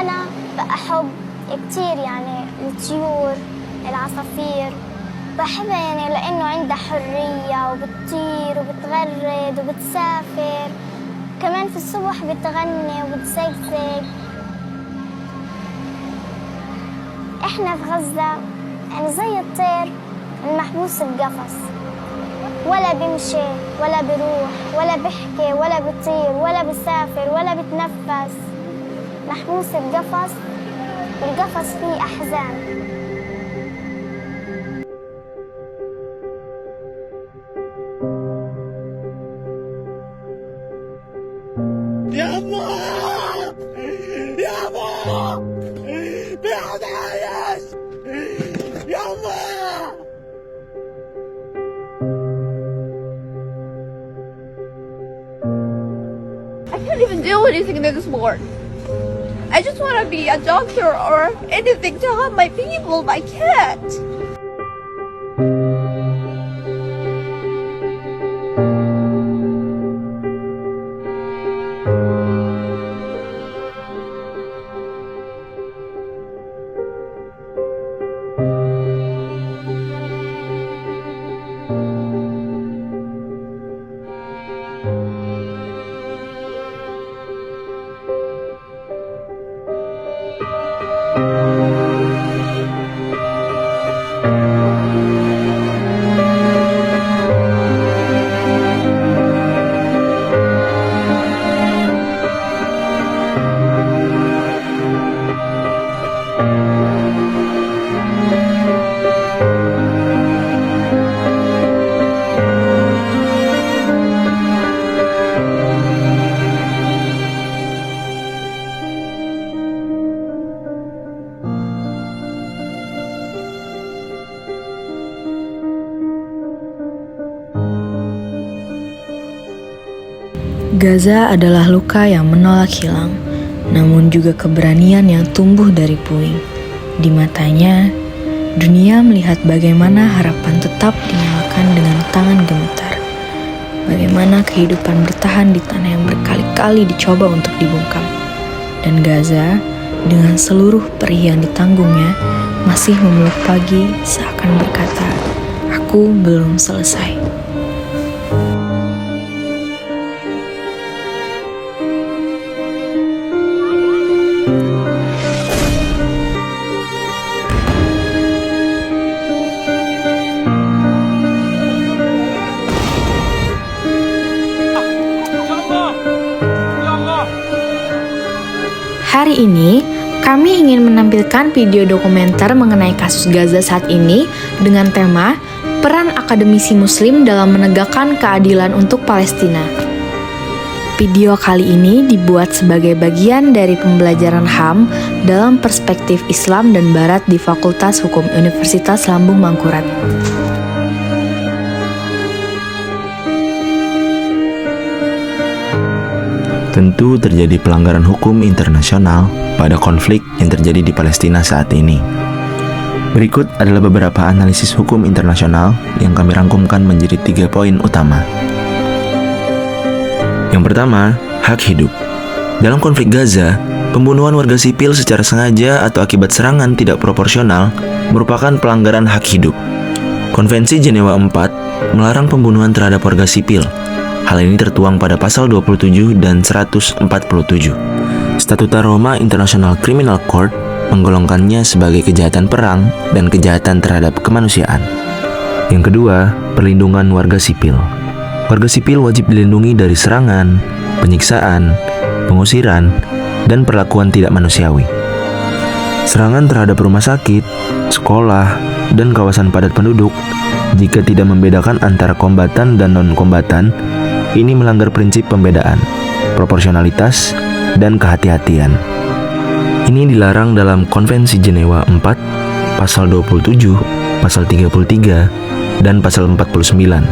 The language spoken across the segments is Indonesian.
وأنا بحب كتير يعني الطيور، العصافير بحبها يعني لأنه عندها حرية وبتطير وبتغرد وبتسافر، كمان في الصبح بتغني وبتزقزق. إحنا في غزة يعني زي الطير المحبوس بقفص، ولا بيمشي ولا بيروح ولا بيحكي ولا بيطير ولا بيسافر ولا بيتنفس، محبوس بقفص، والقفص فيه أحزان. يا الله يا الله بيعد عايش يا الله. I can't even do anything anymore. I just want to be a doctor or anything to help my people. I can't. Gaza adalah luka yang menolak hilang, namun juga keberanian yang tumbuh dari puing. Di matanya, dunia melihat bagaimana harapan tetap dinyalakan dengan tangan gemetar. Bagaimana kehidupan bertahan di tanah yang berkali-kali dicoba untuk dibungkam. Dan Gaza, dengan seluruh perih yang ditanggungnya, masih memeluk pagi seakan berkata, "Aku belum selesai." Hari ini, kami ingin menampilkan video dokumenter mengenai kasus Gaza saat ini dengan tema Peran Akademisi Muslim dalam Menegakkan Keadilan untuk Palestina. Video kali ini dibuat sebagai bagian dari pembelajaran HAM dalam perspektif Islam dan Barat di Fakultas Hukum Universitas Lambung Mangkurat. Tentu terjadi pelanggaran hukum internasional pada konflik yang terjadi di Palestina saat ini. Berikut adalah beberapa analisis hukum internasional yang kami rangkumkan menjadi 3 poin utama. Yang pertama, hak hidup. Dalam konflik Gaza, pembunuhan warga sipil secara sengaja atau akibat serangan tidak proporsional merupakan pelanggaran hak hidup. Konvensi Jenewa 4 melarang pembunuhan terhadap warga sipil. Hal ini tertuang pada pasal 27 dan 147. Statuta Roma International Criminal Court menggolongkannya sebagai kejahatan perang dan kejahatan terhadap kemanusiaan. Yang kedua, perlindungan warga sipil. Warga sipil wajib dilindungi dari serangan, penyiksaan, pengusiran, dan perlakuan tidak manusiawi. Serangan terhadap rumah sakit, sekolah, dan kawasan padat penduduk, jika tidak membedakan antara kombatan dan non-kombatan, ini melanggar prinsip pembedaan, proporsionalitas, dan kehati-hatian. Ini dilarang dalam Konvensi Jenewa 4, pasal 27, pasal 33, dan pasal 49,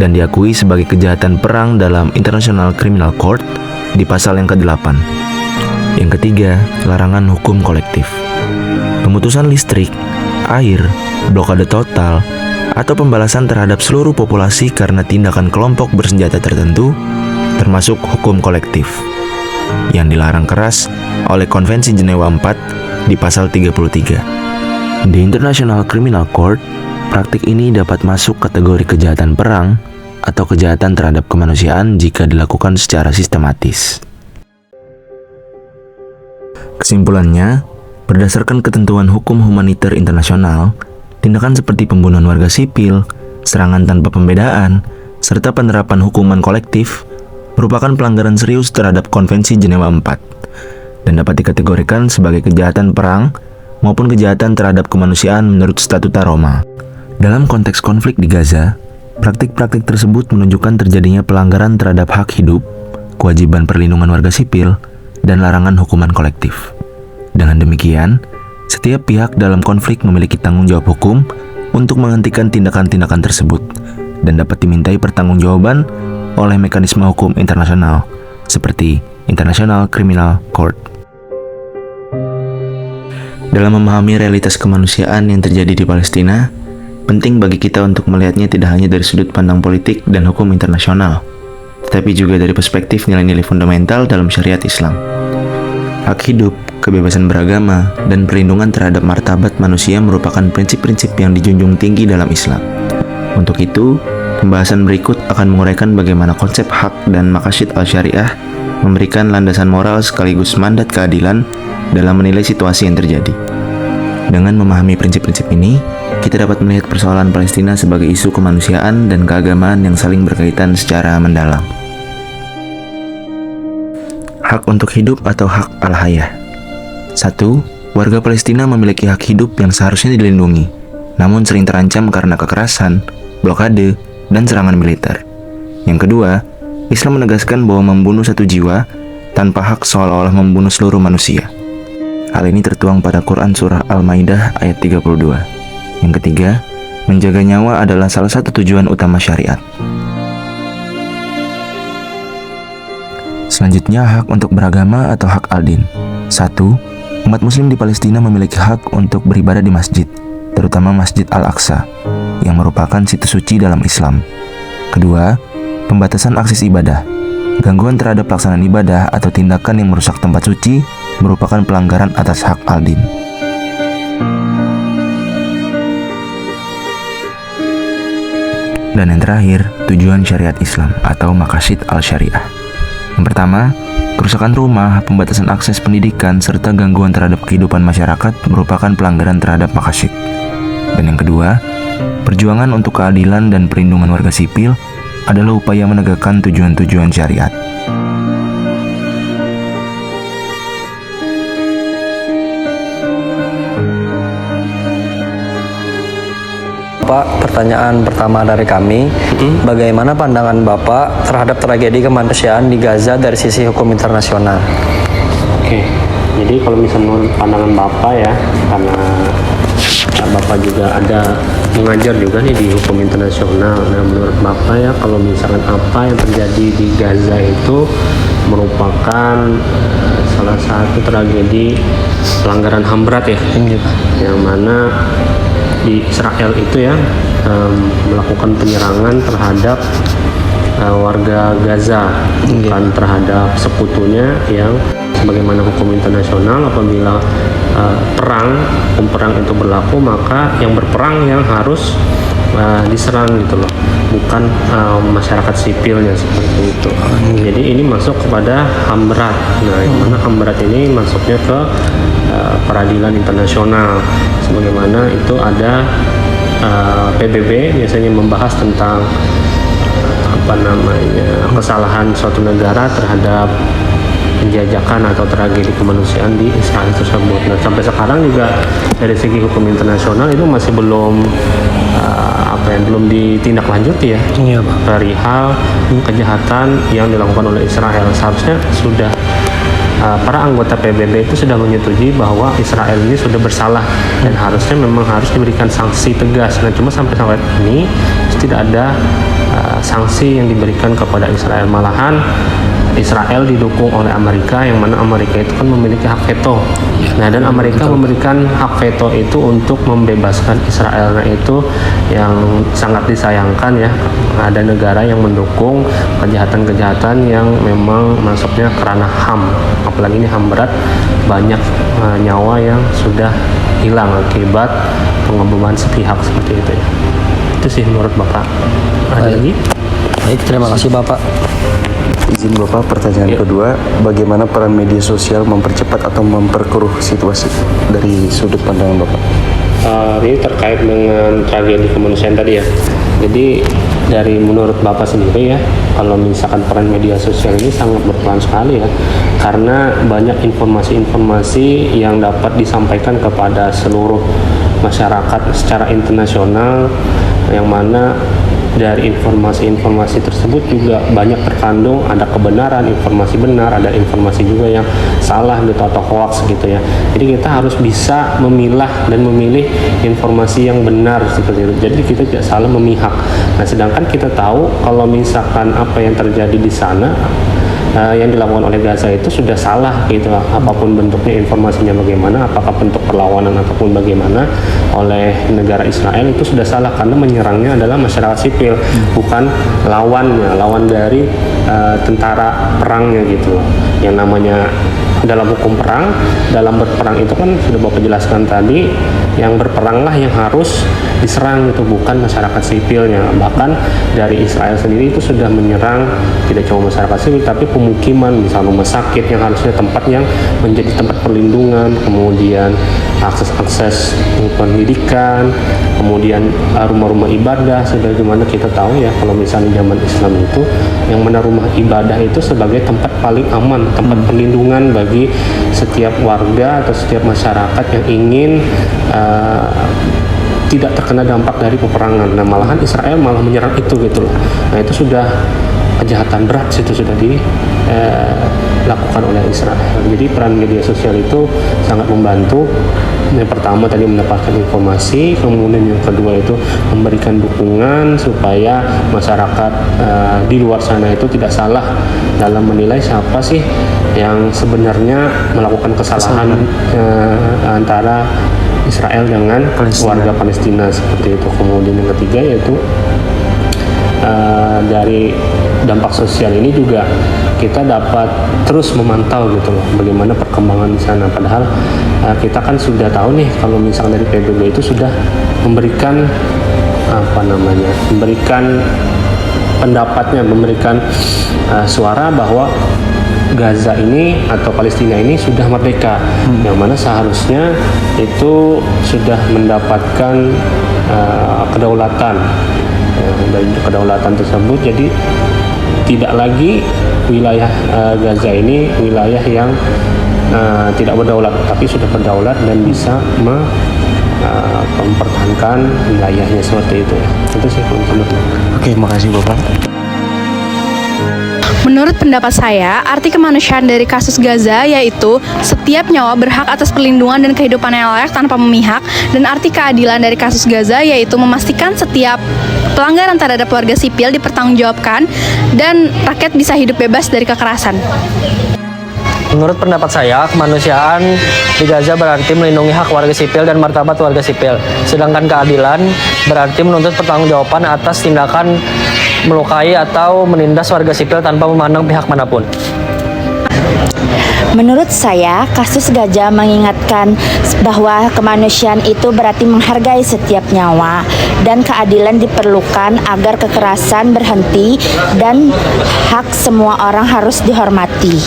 dan diakui sebagai kejahatan perang dalam International Criminal Court di pasal yang ke-8. Yang ketiga, larangan hukum kolektif. Pemutusan listrik, air, blokade total, atau pembalasan terhadap seluruh populasi karena tindakan kelompok bersenjata tertentu, termasuk hukum kolektif. yang dilarang keras oleh Konvensi Jenewa IV di pasal 33. Di International Criminal Court, praktik ini dapat masuk kategori kejahatan perang atau kejahatan terhadap kemanusiaan jika dilakukan secara sistematis. Kesimpulannya, berdasarkan ketentuan hukum humaniter internasional, tindakan seperti pembunuhan warga sipil, serangan tanpa pembedaan, serta penerapan hukuman kolektif merupakan pelanggaran serius terhadap Konvensi Jenewa IV dan dapat dikategorikan sebagai kejahatan perang maupun kejahatan terhadap kemanusiaan menurut Statuta Roma. Dalam konteks konflik di Gaza, praktik-praktik tersebut menunjukkan terjadinya pelanggaran terhadap hak hidup, kewajiban perlindungan warga sipil, dan larangan hukuman kolektif. Dengan demikian, setiap pihak dalam konflik memiliki tanggung jawab hukum untuk menghentikan tindakan-tindakan tersebut dan dapat dimintai pertanggungjawaban oleh mekanisme hukum internasional seperti International Criminal Court. Dalam memahami realitas kemanusiaan yang terjadi di Palestina, penting bagi kita untuk melihatnya tidak hanya dari sudut pandang politik dan hukum internasional, tetapi juga dari perspektif nilai-nilai fundamental dalam syariat Islam. Hak hidup, kebebasan beragama, dan perlindungan terhadap martabat manusia merupakan prinsip-prinsip yang dijunjung tinggi dalam Islam. Untuk itu, pembahasan berikut akan menguraikan bagaimana konsep hak dan maqasid al-syariah memberikan landasan moral sekaligus mandat keadilan dalam menilai situasi yang terjadi. Dengan memahami prinsip-prinsip ini, kita dapat melihat persoalan Palestina sebagai isu kemanusiaan dan keagamaan yang saling berkaitan secara mendalam. Hak untuk hidup atau hak al-hayah. 1. Warga Palestina memiliki hak hidup yang seharusnya dilindungi, namun sering terancam karena kekerasan, blokade, dan serangan militer. Yang kedua, Islam menegaskan bahwa membunuh satu jiwa tanpa hak seolah-olah membunuh seluruh manusia. Hal ini tertuang pada Quran Surah Al-Maidah ayat 32. Yang ketiga, menjaga nyawa adalah salah satu tujuan utama syariat. Selanjutnya, hak untuk beragama atau hak al-din. 1. Umat muslim di Palestina memiliki hak untuk beribadah di masjid, terutama Masjid Al-Aqsa, yang merupakan situs suci dalam Islam. Kedua, pembatasan akses ibadah. Gangguan terhadap pelaksanaan ibadah atau tindakan yang merusak tempat suci merupakan pelanggaran atas hak al-din. Dan yang terakhir, tujuan syariat Islam atau maqasid al-syariah. Yang pertama, kerusakan rumah, pembatasan akses pendidikan, serta gangguan terhadap kehidupan masyarakat merupakan pelanggaran terhadap maqasid. Dan yang kedua, perjuangan untuk keadilan dan perlindungan warga sipil adalah upaya menegakkan tujuan-tujuan syariat. Bapak, pertanyaan pertama dari kami, bagaimana pandangan Bapak terhadap tragedi kemanusiaan di Gaza dari sisi hukum internasional? Oke, jadi kalau misalnya menurut pandangan Bapak ya, karena Bapak juga ada mengajar juga nih di hukum internasional. Nah, menurut Bapak ya, kalau misalkan apa yang terjadi di Gaza itu merupakan salah satu tragedi pelanggaran HAM berat ya, yang mana di Israel itu ya melakukan penyerangan terhadap warga Gaza, bukan terhadap sekutunya, yang sebagaimana hukum internasional apabila hukum perang itu berlaku, maka yang berperang yang harus diserang gitu loh, bukan masyarakat sipilnya seperti itu. Jadi ini masuk kepada HAM berat. Nah, yang mana HAM berat ini masuknya ke peradilan internasional, sebagaimana itu ada PBB biasanya membahas tentang kesalahan suatu negara terhadap penjajakan atau tragedi kemanusiaan di Israel tersebut. Nah, sampai sekarang juga dari segi hukum internasional itu masih belum belum ditindaklanjuti ya, perihal kejahatan yang dilakukan oleh Israel. Seharusnya sudah para anggota PBB itu sudah menyetujui bahwa Israel ini sudah bersalah dan harusnya memang harus diberikan sanksi tegas. Nah, cuma sampai saat ini tidak ada sanksi yang diberikan kepada Israel, malahan Israel didukung oleh Amerika, yang mana Amerika itu kan memiliki hak veto. Nah, dan Amerika memberikan hak veto itu untuk membebaskan Israel. Nah, itu yang sangat disayangkan ya. Ada negara yang mendukung kejahatan-kejahatan yang memang masuknya ke ranah HAM. Apalagi ini HAM berat, banyak nyawa yang sudah hilang akibat pengeboman sepihak seperti itu ya. Itu sih menurut Bapak. Ada lagi? Baik, terima kasih Bapak. Izin Bapak, pertanyaan kedua, bagaimana peran media sosial mempercepat atau memperkeruh situasi dari sudut pandangan Bapak? Ini terkait dengan tragedi kemanusiaan tadi ya. Jadi dari menurut Bapak sendiri ya, kalau misalkan peran media sosial ini sangat berperan sekali ya, karena banyak informasi-informasi yang dapat disampaikan kepada seluruh masyarakat secara internasional, yang mana dari informasi-informasi tersebut juga banyak terkandung ada kebenaran, informasi benar, ada informasi juga yang salah gitu atau hoax gitu ya. Jadi kita harus bisa memilah dan memilih informasi yang benar seperti itu. Jadi kita tidak salah memihak. Nah, sedangkan kita tahu kalau misalkan apa yang terjadi di sana yang dilakukan oleh Gaza itu sudah salah gitu, apapun bentuknya, informasinya bagaimana, apakah bentuk perlawanan ataupun bagaimana oleh negara Israel, itu sudah salah karena menyerangnya adalah masyarakat sipil, bukan lawannya, lawan dari tentara perangnya gitu. Yang namanya dalam hukum perang, dalam berperang itu kan sudah Bapak jelaskan tadi, yang berperanglah yang harus diserang itu, bukan masyarakat sipilnya. Bahkan dari Israel sendiri itu sudah menyerang tidak cuma masyarakat sipil tapi pemukiman, misalnya rumah sakit yang harusnya tempat yang menjadi tempat perlindungan, kemudian akses pendidikan, kemudian rumah-rumah ibadah. Sebagaimana kita tahu ya, kalau misalnya zaman Islam itu yang mana rumah ibadah itu sebagai tempat paling aman, tempat perlindungan bagi setiap warga atau setiap masyarakat yang ingin tidak terkena dampak dari peperangan. Nah, malahan Israel malah menyerang itu gitu loh. Nah, itu sudah kejahatan berat, itu sudah dilakukan oleh Israel. Jadi peran media sosial itu sangat membantu. Yang pertama tadi mendapatkan informasi, kemudian yang kedua itu memberikan dukungan supaya masyarakat di luar sana itu tidak salah dalam menilai siapa sih yang sebenarnya melakukan kesalahan antara Israel dengan warga Palestina seperti itu. Kemudian yang ketiga yaitu dari dampak sosial ini juga kita dapat terus memantau gitu loh bagaimana perkembangan di sana. Padahal kita kan sudah tahu nih kalau misalnya dari PBB itu sudah memberikan memberikan pendapatnya, memberikan suara bahwa Gaza ini atau Palestina ini sudah merdeka, yang mana seharusnya itu sudah mendapatkan kedaulatan. Dari kedaulatan tersebut, jadi tidak lagi wilayah Gaza ini wilayah yang tidak berdaulat, tapi sudah berdaulat dan bisa mempertahankan wilayahnya seperti itu. Itu sih menurut. Oke, makasih Bapak. Menurut pendapat saya, arti kemanusiaan dari kasus Gaza yaitu setiap nyawa berhak atas perlindungan dan kehidupan yang layak tanpa memihak, dan arti keadilan dari kasus Gaza yaitu memastikan setiap pelanggaran terhadap warga sipil dipertanggungjawabkan dan rakyat bisa hidup bebas dari kekerasan. Menurut pendapat saya, kemanusiaan di Gaza berarti melindungi hak warga sipil dan martabat warga sipil. Sedangkan keadilan berarti menuntut pertanggungjawaban atas tindakan melukai atau menindas warga sipil tanpa memandang pihak manapun. Menurut saya, kasus Gaza mengingatkan bahwa kemanusiaan itu berarti menghargai setiap nyawa dan keadilan diperlukan agar kekerasan berhenti dan hak semua orang harus dihormati.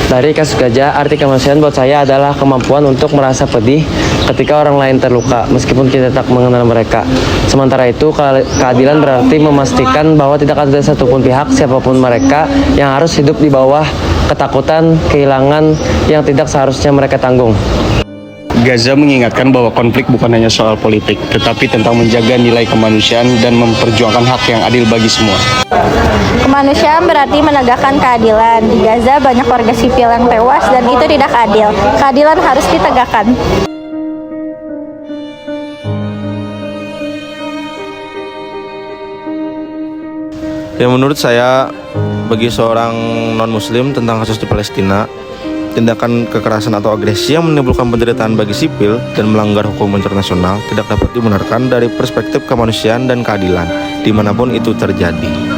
Dari kasus Gaza, arti kemanusiaan buat saya adalah kemampuan untuk merasa pedih ketika orang lain terluka, meskipun kita tak mengenal mereka. Sementara itu, keadilan berarti memastikan bahwa tidak ada satupun pihak, siapapun mereka, yang harus hidup di bawah ketakutan, kehilangan yang tidak seharusnya mereka tanggung. Gaza mengingatkan bahwa konflik bukan hanya soal politik, tetapi tentang menjaga nilai kemanusiaan dan memperjuangkan hak yang adil bagi semua. Kemanusiaan berarti menegakkan keadilan. Di Gaza banyak warga sipil yang tewas dan itu tidak adil. Keadilan harus ditegakkan. Ya, menurut saya bagi seorang non-muslim tentang kasus di Palestina, tindakan kekerasan atau agresi yang menimbulkan penderitaan bagi sipil dan melanggar hukum internasional tidak dapat dibenarkan dari perspektif kemanusiaan dan keadilan, dimanapun itu terjadi.